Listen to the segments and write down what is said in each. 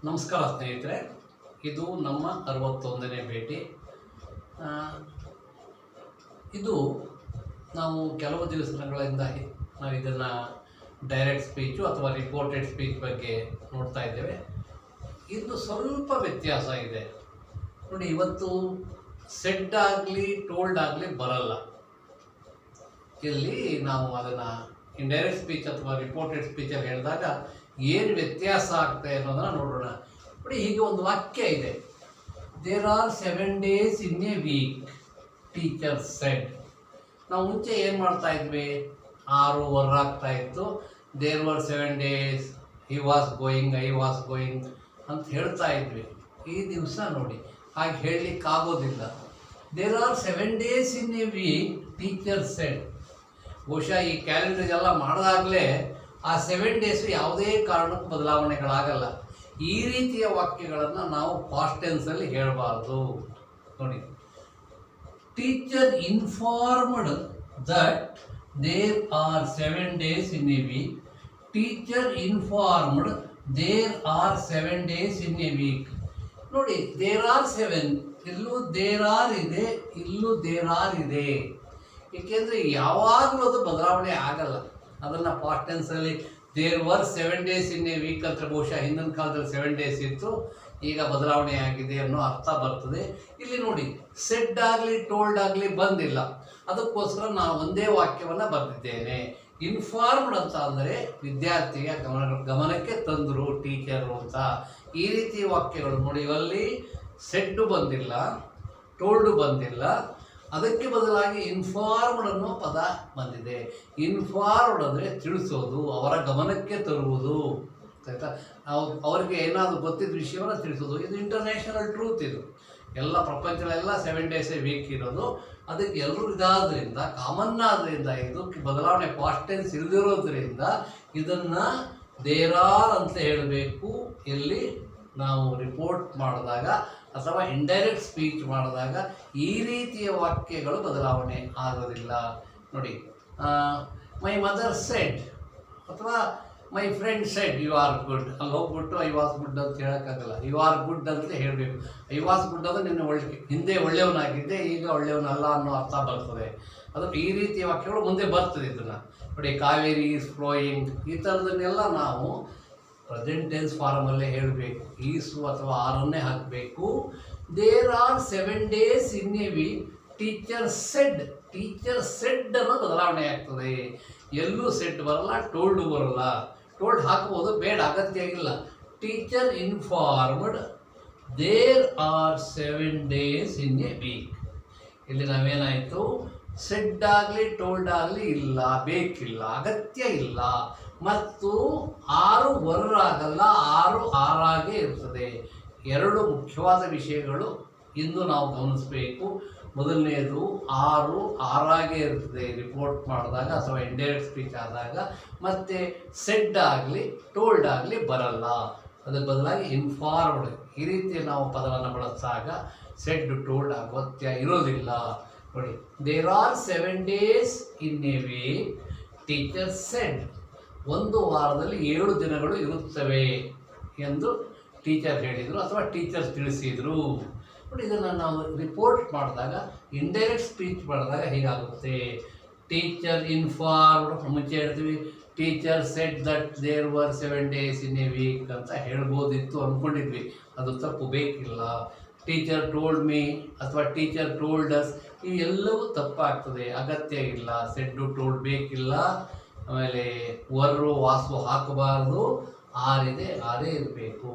ನಮಸ್ಕಾರ ಸ್ನೇಹಿತರೆ, ಇದು ನಮ್ಮ 61ನೇ ಭೇಟಿ. ಇದು ನಾವು ಕೆಲವು ದಿವಸಗಳಿಂದ ನಾವು ಇದನ್ನು ಡೈರೆಕ್ಟ್ ಸ್ಪೀಚು ಅಥವಾ ರಿಪೋರ್ಟೆಡ್ ಸ್ಪೀಚ್ ಬಗ್ಗೆ ನೋಡ್ತಾ ಇದ್ದೇವೆ. ಇದು ಸ್ವಲ್ಪ ವ್ಯತ್ಯಾಸ ಇದೆ ನೋಡಿ. ಇವತ್ತು ಸೆಡ್ ಆಗಲಿ ಟೋಲ್ಡ್ ಆಗಲಿ ಬರಲ್ಲ. ಇಲ್ಲಿ ನಾವು ಅದನ್ನು ಇಂಡೈರೆಕ್ಟ್ ಸ್ಪೀಚ್ ಅಥವಾ ರಿಪೋರ್ಟೆಡ್ ಸ್ಪೀಚಲ್ಲಿ ಹೇಳಿದಾಗ ಏನು ವ್ಯತ್ಯಾಸ ಆಗ್ತದೆ ಅನ್ನೋದನ್ನು ನೋಡೋಣ. ನೋಡಿ, ಹೀಗೆ ಒಂದು ವಾಕ್ಯ ಇದೆ. There are 7 days in a week, teacher said. ನಾವು ಮುಂಚೆ ಏನು ಮಾಡ್ತಾ ಇದ್ವಿ, 6 ಆಗ್ತಾ ಇತ್ತು. There were 7 days, he was going, I was going ಅಂತ ಹೇಳ್ತಾ ಇದ್ವಿ. ಈ ದಿವಸ ನೋಡಿ ಹಾಗೆ ಹೇಳಲಿಕ್ಕಾಗೋದಿಲ್ಲ. There are 7 days in a week, teacher said. ಬಹುಶಃ ಈ ಕ್ಯಾಲೆಂಡರ್ ಎಲ್ಲ ಮಾಡಿದಾಗಲೇ ಆ 7 days ಯಾವುದೇ ಕಾರಣಕ್ಕೂ ಬದಲಾವಣೆಗಳಾಗಲ್ಲ. ಈ ರೀತಿಯ ವಾಕ್ಯಗಳನ್ನು ನಾವು ಪಾಸ್ಟ್ ಟೆನ್ಸಲ್ಲಿ ಹೇಳಬಾರ್ದು. ನೋಡಿ, teacher informed that there are 7 days in a week. Teacher informed there are 7 days in a week. ನೋಡಿ, ದೇರ್ ಆರ್ 7, ಇಲ್ಲೂ ದೇರ್ ಆರ್ ಇದೆ, ಇಲ್ಲೂ ದೇರ್ ಆರ್ ಇದೆ. ಏಕೆಂದರೆ ಯಾವಾಗಲೂ ಅದು ಬದಲಾವಣೆ ಆಗಲ್ಲ. ಅದನ್ನು ಪಾಸ್ಟ್ ಟೆನ್ಸಲ್ಲಿ there were 7 days in a week ಅಂತ ಬಹುಶಃ ಹಿಂದಿನ ಕಾಲದಲ್ಲಿ 7 days ಇತ್ತು, ಈಗ ಬದಲಾವಣೆ ಆಗಿದೆ ಅನ್ನೋ ಅರ್ಥ ಬರ್ತದೆ. ಇಲ್ಲಿ ನೋಡಿ, ಸೆಡ್ ಆಗಲಿ ಟೋಲ್ಡ್ ಆಗಲಿ ಬಂದಿಲ್ಲ. ಅದಕ್ಕೋಸ್ಕರ ನಾನು ಒಂದೇ ವಾಕ್ಯವನ್ನು ಬರೆದಿದ್ದೇನೆ. ಇನ್ಫಾರ್ಮ್ಡ್ ಅಂತ ಅಂದರೆ ವಿದ್ಯಾರ್ಥಿಯ ಗಮನಕ್ಕೆ ತಂದರು ಟೀಚರು ಅಂತ. ಈ ರೀತಿ ವಾಕ್ಯಗಳು ನೋಡಿ, ಇವಲ್ಲಿ ಸೆಡ್ಡು ಬಂದಿಲ್ಲ, ಟೋಲ್ಡು ಬಂದಿಲ್ಲ, ಅದಕ್ಕೆ ಬದಲಾಗಿ ಇನ್ಫಾರ್ಮ್ಡ್ ಅನ್ನೋ ಪದ ಬಂದಿದೆ. ಇನ್ಫಾರ್ಮ್ಡ್ ಅಂದರೆ ತಿಳಿಸೋದು, ಅವರ ಗಮನಕ್ಕೆ ತರುವುದು, ಆಯಿತಾ. ಅವರಿಗೆ ಏನಾದರೂ ಗೊತ್ತಿದ್ದ ವಿಷಯವನ್ನು ತಿಳಿಸೋದು. ಇದು ಇಂಟರ್ನ್ಯಾಷನಲ್ ಟ್ರೂತ್. ಇದು ಎಲ್ಲ ಪ್ರಪಂಚದಲ್ಲೆಲ್ಲ 7 days ವೀಕ್ ಇರೋದು. ಅದಕ್ಕೆ ಎಲ್ಲರೂ ಇದಾದ್ರಿಂದ, ಕಾಮನ್ ಆದ್ದರಿಂದ, ಇದಕ್ಕೆ ಬದಲಾವಣೆ ಪಾಸ್ಟ್ ಟೆನ್ಸ್ ಇಲ್ಲದಿರೋದ್ರಿಂದ ಇದನ್ನು ದೇರಾರ್ ಅಂತ ಹೇಳಬೇಕು. ಇಲ್ಲಿ ನಾವು ರಿಪೋರ್ಟ್ ಮಾಡಿದಾಗ ಅಥವಾ ಇಂಡೈರೆಕ್ಟ್ ಸ್ಪೀಚ್ ಮಾಡಿದಾಗ ಈ ರೀತಿಯ ವಾಕ್ಯಗಳು ಬದಲಾವಣೆ ಆಗೋದಿಲ್ಲ. ನೋಡಿ, ಮೈ ಮದರ್ ಸೆಡ್ ಅಥವಾ my friend said you are good. ಅಲ್ಲಿ ಹೋಗ್ಬಿಟ್ಟು ಐ ವಾಸ್ ಗುಡ್ ಅಂತ ಹೇಳೋಕ್ಕಾಗಲ್ಲ. ಯು ಆರ್ ಗುಡ್ ಅಂತ ಹೇಳಬೇಕು. ಐ ವಾಸ್ ಗುಡ್ ಅಂದರೆ ನಿನ್ನೆ ಹಿಂದೆ ಒಳ್ಳೆಯವನಾಗಿದ್ದೆ, ಈಗ ಒಳ್ಳೆಯವನಲ್ಲ ಅನ್ನೋ ಅರ್ಥ ಬರ್ತದೆ. ಅದು ಈ ರೀತಿಯ ವಾಕ್ಯಗಳು ಮುಂದೆ ಬರ್ತದೆ. ಇದನ್ನು ನೋಡಿ, ಕಾವೇರಿ ಈಸ್ ಫ್ಲೋಯಿಂಗ್, ಈ ಥರದನ್ನೆಲ್ಲ ನಾವು ಪ್ರೆಸೆಂಟ್ ಟೆನ್ಸ್ ಫಾರ್ಮಲ್ಲೇ ಹೇಳಬೇಕು. ಈಸು ಅಥವಾ ಆರನ್ನೇ ಹಾಕಬೇಕು. There are 7 days in a week, teacher said. Teacher said ಅನ್ನೋ ಬದಲಾವಣೆ ಆಗ್ತದೆ. ಎಲ್ಲೂ ಸೆಡ್ ಬರಲ್ಲ, ಟೋಲ್ಡು ಬರಲ್ಲ. ಟೋಲ್ಡ್ ಹಾಕ್ಬೋದು, ಬೇಡ, ಅಗತ್ಯ ಇಲ್ಲ. Teacher informed there are 7 days in a week. ಇಲ್ಲಿ ನಾವೇನಾಯಿತು, ಸೆಡ್ ಆಗಲಿ ಟೋಲ್ಡ್ ಆಗಲಿ ಇಲ್ಲ, ಬೇಕಿಲ್ಲ, ಅಗತ್ಯ ಇಲ್ಲ. ಮತ್ತು 6 ಆಗಲ್ಲ, 6 ಆರಾಗೇ ಇರ್ತದೆ. 2 ಮುಖ್ಯವಾದ ವಿಷಯಗಳು ಇಂದು ನಾವು ಗಮನಿಸಬೇಕು. ಮೊದಲನೇದು, 6 ಆರಾಗೇ ಇರ್ತದೆ ರಿಪೋರ್ಟ್ ಮಾಡಿದಾಗ ಅಥವಾ ಇಂಡೈರೆಕ್ಟ್ ಸ್ಪೀಚ್ ಆದಾಗ. ಮತ್ತು ಸೆಡ್ ಆಗಲಿ ಟೋಲ್ಡ್ ಆಗಲಿ ಬರಲ್ಲ. ಅದರ ಬದಲಾಗಿ ಇನ್ಫಾರ್ಮ್ಡ್, ಈ ರೀತಿ ನಾವು ಪದವನ್ನು ಬಳಸಿದಾಗ ಸೆಡ್ ಟೋಲ್ಡ್ ಅಗತ್ಯ ಇರೋದಿಲ್ಲ. ನೋಡಿ, there are 7 days in a week, teacher said. ಒಂದು ವಾರದಲ್ಲಿ 7 ದಿನಗಳು ಇರುತ್ತವೆ ಎಂದು ಟೀಚರ್ ಹೇಳಿದರು ಅಥವಾ ಟೀಚರ್ಸ್ ತಿಳಿಸಿದರು. ನೋಡಿ, ಇದನ್ನು ನಾವು ರಿಪೋರ್ಟ್ ಮಾಡಿದಾಗ, ಇಂಡೈರೆಕ್ಟ್ ಸ್ಪೀಚ್ ಮಾಡಿದಾಗ ಹೀಗಾಗುತ್ತೆ. ಟೀಚರ್ ಇನ್ಫಾರ್ಮ್ಡ್, ಮುಂಚೆ ಹೇಳ್ತೀವಿ teacher said that there were 7 days in a week ಅಂತ ಹೇಳ್ಬೋದಿತ್ತು ಅಂದ್ಕೊಂಡಿದ್ವಿ. ಅದು ತಪ್ಪು, ಬೇಕಿಲ್ಲ. ಟೀಚರ್ ಟೋಲ್ಡ್ ಮೀ ಅಥವಾ ಟೀಚರ್ ಟೋಲ್ಡ್ ಅಸ್, ಈ ಎಲ್ಲವೂ ತಪ್ಪಾಗ್ತದೆ, ಅಗತ್ಯ ಇಲ್ಲ. ಸೆಡ್ಡು ಟೋಲ್ಡ್ ಬೇಕಿಲ್ಲ. ಆಮೇಲೆ ವರ್ರು ವಾಸು ಹಾಕಬಾರ್ದು, ಆರಿದೆ ಆರೇ ಇರಬೇಕು.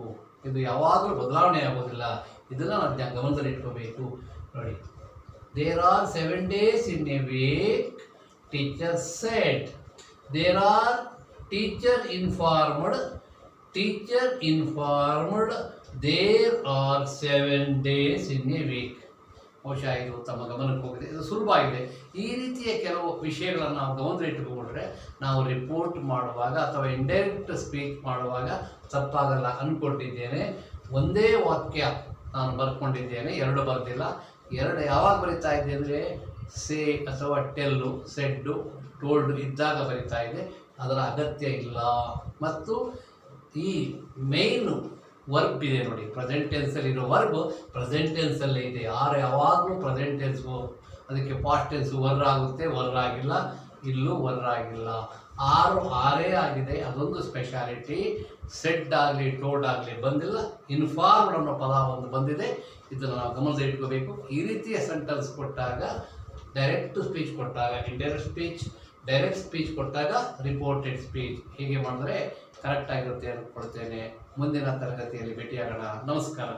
ಇದು ಯಾವಾಗಲೂ ಬದಲಾವಣೆ ಆಗೋದಿಲ್ಲ. ಇದನ್ನು ನಾವು ಗಮನದಲ್ಲಿ ಇಟ್ಕೋಬೇಕು. ನೋಡಿ, there are 7 days in a week, teacher said. There are teacher informed, teacher informed there are 7 days in a week. ಬಹುಶಃ ಇದು ತಮ್ಮ ಗಮನಕ್ಕೆ ಹೋಗಿದೆ. ಇದು ಸುಲಭ ಆಗಿದೆ. ಈ ರೀತಿಯ ಕೆಲವು ವಿಷಯಗಳನ್ನು ನಾವು ಗಮನದಲ್ಲಿಟ್ಟುಕೊಂಡ್ರೆ ನಾವು ರಿಪೋರ್ಟ್ ಮಾಡುವಾಗ ಅಥವಾ ಇಂಡೈರೆಕ್ಟ್ ಸ್ಪೀಚ್ ಮಾಡುವಾಗ ತಪ್ಪಾಗಲ್ಲ ಅಂದ್ಕೊಂಡಿದ್ದೇನೆ. ಒಂದೇ ವಾಕ್ಯ ನಾನು ಬರ್ಕೊಂಡಿದ್ದೇನೆ, 2 ಬರೆದಿಲ್ಲ. 2 ಯಾವಾಗ ಬರಿತಾ ಇದ್ದೆ ಅಂದರೆ ಸೇ ಅಥವಾ ಟೆಲ್ಲು, ಸೆಡ್ಡು, ಟೋಲ್ಡು ಇದ್ದಾಗ ಬರಿತಾ ಇದೆ. ಅದರ ಅಗತ್ಯ ಇಲ್ಲ. ಮತ್ತು ಈ ಮೇಯ್ನು ವರ್ಬ್ ಇದೆ ನೋಡಿ, ಪ್ರೆಸೆಂಟ್ ಟೆನ್ಸಲ್ಲಿ ಇರೋ ವರ್ಬ್ ಪ್ರೆಸೆಂಟ್ ಟೆನ್ಸಲ್ಲೇ ಇದೆ. ಆರ್ ಯಾವಾಗಲೂ ಪ್ರೆಸೆಂಟ್ ಟೆನ್ಸು, ಅದಕ್ಕೆ ಪಾಸ್ಟ್ ಟೆನ್ಸು ವರ್ ಆಗುತ್ತೆ, ವರ್ ಆಗಿಲ್ಲ, ಇಲ್ಲೂ ವರ್ ಆಗಿಲ್ಲ. ಆರೇ ಆಗಿದೆ, ಅದೊಂದು ಸ್ಪೆಷಾಲಿಟಿ. ಸೆಡ್ ಆಗಲಿ ಟೋಲ್ಡ್ ಆಗಲಿ ಬಂದಿಲ್ಲ, ಇನ್ಫಾರ್ಮ್ಡ್ ಅನ್ನೋ ಪದ ಒಂದು ಬಂದಿದೆ. ಇದನ್ನು ನಾವು ಗಮನದಲ್ಲಿ ಇಟ್ಕೋಬೇಕು. ಈ ರೀತಿಯ ಸೆಂಟೆನ್ಸ್ ಕೊಟ್ಟಾಗ, ಡೈರೆಕ್ಟ್ ಸ್ಪೀಚ್ ಕೊಟ್ಟಾಗ ಇಂಡೈರೆಕ್ಟ್ ಸ್ಪೀಚ್, ಡೈರೆಕ್ಟ್ ಸ್ಪೀಚ್ ಕೊಟ್ಟಾಗ ರಿಪೋರ್ಟೆಡ್ ಸ್ಪೀಚ್. ಹೀಗೆ ಮಾಡಿದ್ರೆ ಕರೆಕ್ಟ್ ಆಗಿರುತ್ತೆ ಅಂದ್ಕೊಳ್ತೇನೆ. ಮುಂದಿನ ತರಗತಿಯಲ್ಲಿ ಭೇಟಿಯಾಗೋಣ. ನಮಸ್ಕಾರ.